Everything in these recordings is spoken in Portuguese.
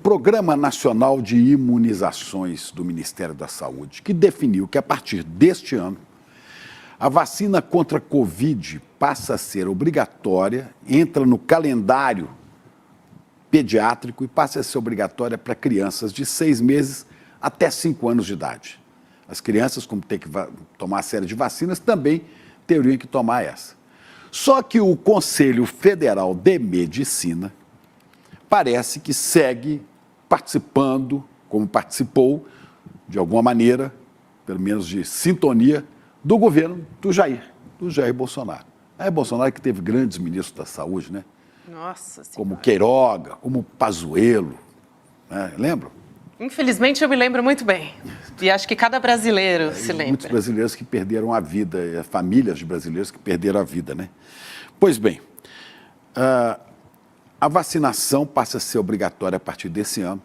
Programa Nacional de Imunizações do Ministério da Saúde, que definiu que a partir deste ano, a vacina contra a Covid passa a ser obrigatória, entra no calendário pediátrico e passa a ser obrigatória para crianças de 6 meses até 5 anos de idade. As crianças, como têm que tomar a série de vacinas, também teriam que tomar essa. Só que o Conselho Federal de Medicina parece que segue participando, como participou, de alguma maneira, pelo menos de sintonia, do governo do Jair Bolsonaro. Jair Bolsonaro que teve grandes ministros da saúde, né? Nossa Senhora. Como Queiroga, como Pazuello, né? Lembram? Infelizmente, eu me lembro muito bem. E acho que cada brasileiro se lembra. Muitos brasileiros que perderam a vida, famílias de brasileiros que perderam a vida, né? Pois bem, a vacinação passa a ser obrigatória a partir desse ano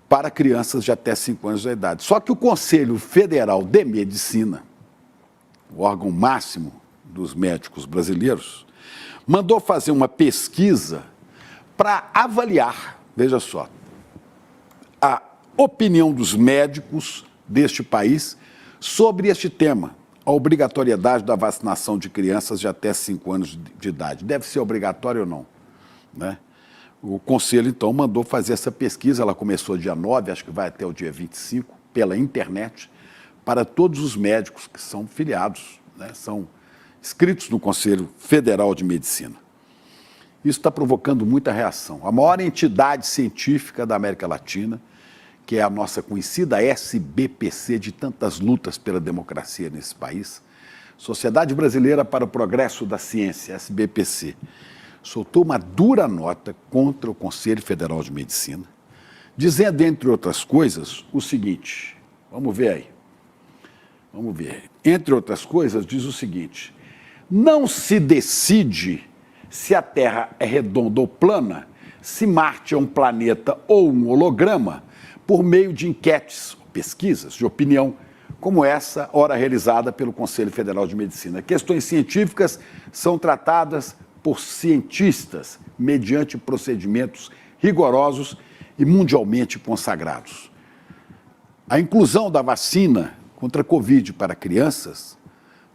para crianças de até 5 anos de idade. Só que o Conselho Federal de Medicina, o órgão máximo dos médicos brasileiros, mandou fazer uma pesquisa para avaliar, veja só, a opinião dos médicos deste país sobre este tema, a obrigatoriedade da vacinação de crianças de até 5 anos de idade. Deve ser obrigatório ou não? Né? O Conselho, então, mandou fazer essa pesquisa, ela começou dia 9, acho que vai até o dia 25, pela internet, para todos os médicos que são filiados, né? São inscritos no Conselho Federal de Medicina. Isso está provocando muita reação. A maior entidade científica da América Latina, que é a nossa conhecida SBPC, de tantas lutas pela democracia nesse país, Sociedade Brasileira para o Progresso da Ciência, SBPC, soltou uma dura nota contra o Conselho Federal de Medicina, dizendo, entre outras coisas, o seguinte, vamos ver aí, vamos ver, entre outras coisas, diz o seguinte: não se decide se a Terra é redonda ou plana, se Marte é um planeta ou um holograma, por meio de enquetes, pesquisas de opinião, como essa, ora realizada pelo Conselho Federal de Medicina. Questões científicas são tratadas por cientistas, mediante procedimentos rigorosos e mundialmente consagrados. A inclusão da vacina contra a Covid para crianças,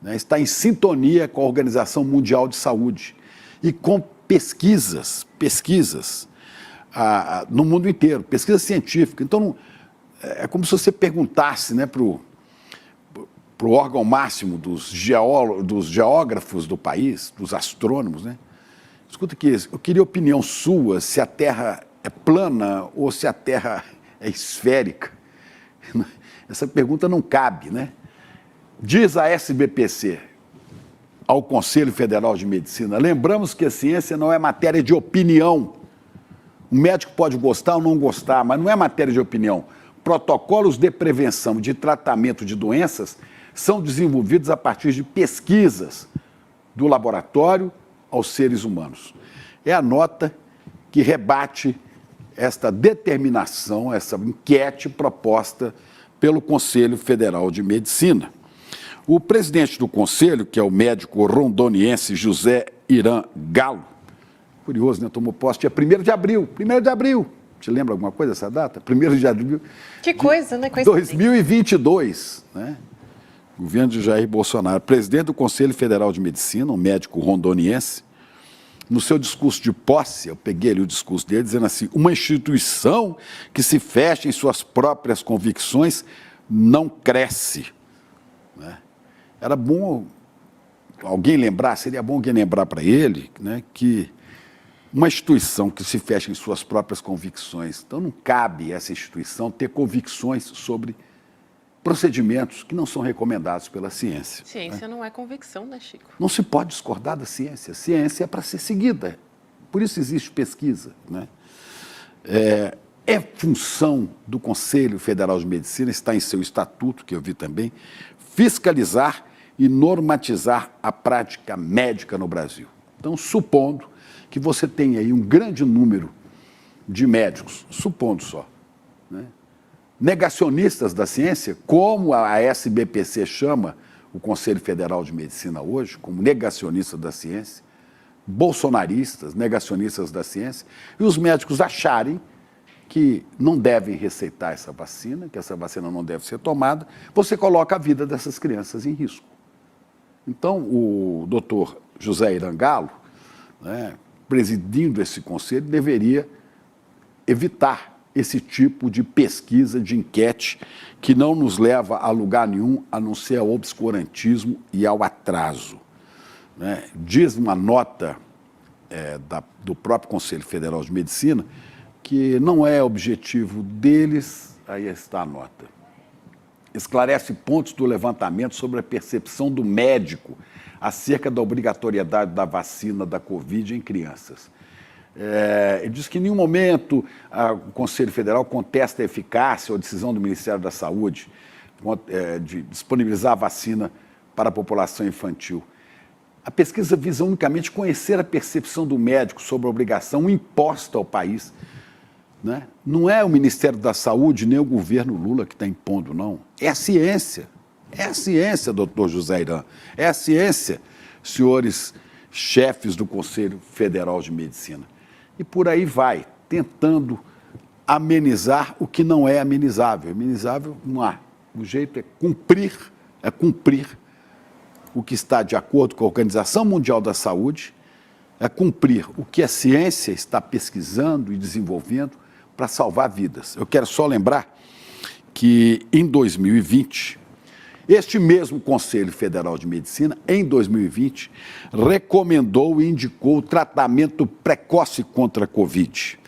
né, está em sintonia com a Organização Mundial de Saúde e com pesquisas no mundo inteiro, pesquisa científica. Então, é como se você perguntasse, né, para o órgão máximo dos geógrafos do país, dos astrônomos, né? Escuta aqui, eu queria opinião sua se a Terra é plana ou se a Terra é esférica. Essa pergunta não cabe, né? Diz a SBPC ao Conselho Federal de Medicina: lembramos que a ciência não é matéria de opinião. O médico pode gostar ou não gostar, mas não é matéria de opinião. Protocolos de prevenção e de tratamento de doenças são desenvolvidos a partir de pesquisas do laboratório aos seres humanos. É a nota que rebate esta determinação, essa enquete proposta pelo Conselho Federal de Medicina. O presidente do Conselho, que é o médico rondoniense José Iran Galo, curioso, né? Tomou posse dia 1º de abril. 1º de abril. Te lembra alguma coisa dessa data? 1º de abril. Que coisa, né? 2022, né? Governo de Jair Bolsonaro. Presidente do Conselho Federal de Medicina, um médico rondoniense, no seu discurso de posse, eu peguei ali o discurso dele, dizendo assim: uma instituição que se fecha em suas próprias convicções não cresce. Né? Era bom alguém lembrar, seria bom alguém lembrar para ele, né, que uma instituição que se fecha em suas próprias convicções, então não cabe a essa instituição ter convicções sobre procedimentos que não são recomendados pela ciência. Ciência, né? Não é convicção, né, Chico? Não se pode discordar da ciência. Ciência é para ser seguida. Por isso existe pesquisa, né? É função do Conselho Federal de Medicina, está em seu estatuto, que eu vi também, fiscalizar e normatizar a prática médica no Brasil. Então, supondo que você tem aí um grande número de médicos, supondo só, né, negacionistas da ciência, como a SBPC chama o Conselho Federal de Medicina hoje, como negacionistas da ciência, bolsonaristas, negacionistas da ciência, e os médicos acharem que não devem receitar essa vacina, que essa vacina não deve ser tomada, você coloca a vida dessas crianças em risco. Então, o doutor José Irangalo, né, presidindo esse conselho, deveria evitar esse tipo de pesquisa, de enquete, que não nos leva a lugar nenhum, a não ser ao obscurantismo e ao atraso. Né? Diz uma nota do próprio Conselho Federal de Medicina que não é objetivo deles, aí está a nota. Esclarece pontos do levantamento sobre a percepção do médico acerca da obrigatoriedade da vacina da Covid em crianças. Ele diz que em nenhum momento o Conselho Federal contesta a eficácia ou a decisão do Ministério da Saúde de disponibilizar a vacina para a população infantil. A pesquisa visa unicamente conhecer a percepção do médico sobre a obrigação imposta ao país. Né? Não é o Ministério da Saúde nem o governo Lula que está impondo, não. É a ciência. É a ciência, doutor José Irã. É a ciência, senhores chefes do Conselho Federal de Medicina. E por aí vai, tentando amenizar o que não é amenizável. Amenizável não há. O jeito é cumprir o que está de acordo com a Organização Mundial da Saúde, é cumprir o que a ciência está pesquisando e desenvolvendo para salvar vidas. Eu quero só lembrar que em 2020, este mesmo Conselho Federal de Medicina, em 2020, recomendou e indicou o tratamento precoce contra a Covid,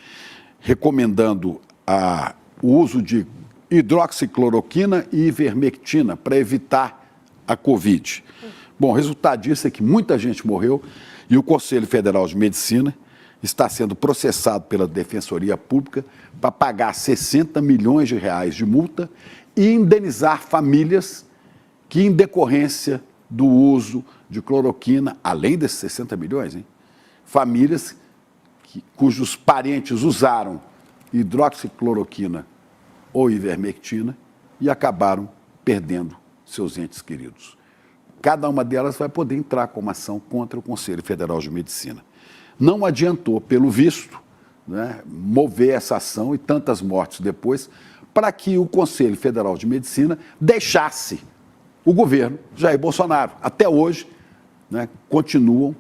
recomendando o uso de hidroxicloroquina e ivermectina para evitar a Covid. Bom, o resultado disso é que muita gente morreu e o Conselho Federal de Medicina está sendo processado pela Defensoria Pública para pagar 60 milhões de reais de multa e indenizar famílias que, em decorrência do uso de cloroquina, além desses 60 milhões, famílias cujos parentes usaram hidroxicloroquina ou ivermectina e acabaram perdendo seus entes queridos. Cada uma delas vai poder entrar com uma ação contra o Conselho Federal de Medicina. Não adiantou, pelo visto, né, mover essa ação e tantas mortes depois, para que o Conselho Federal de Medicina deixasse o governo Jair Bolsonaro. Até hoje, né, continuam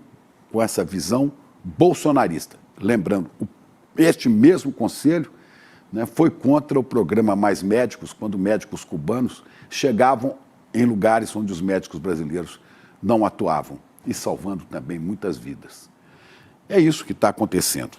com essa visão bolsonarista. Lembrando, este mesmo conselho, né, foi contra o programa Mais Médicos, quando médicos cubanos chegavam em lugares onde os médicos brasileiros não atuavam, e salvando também muitas vidas. É isso que está acontecendo.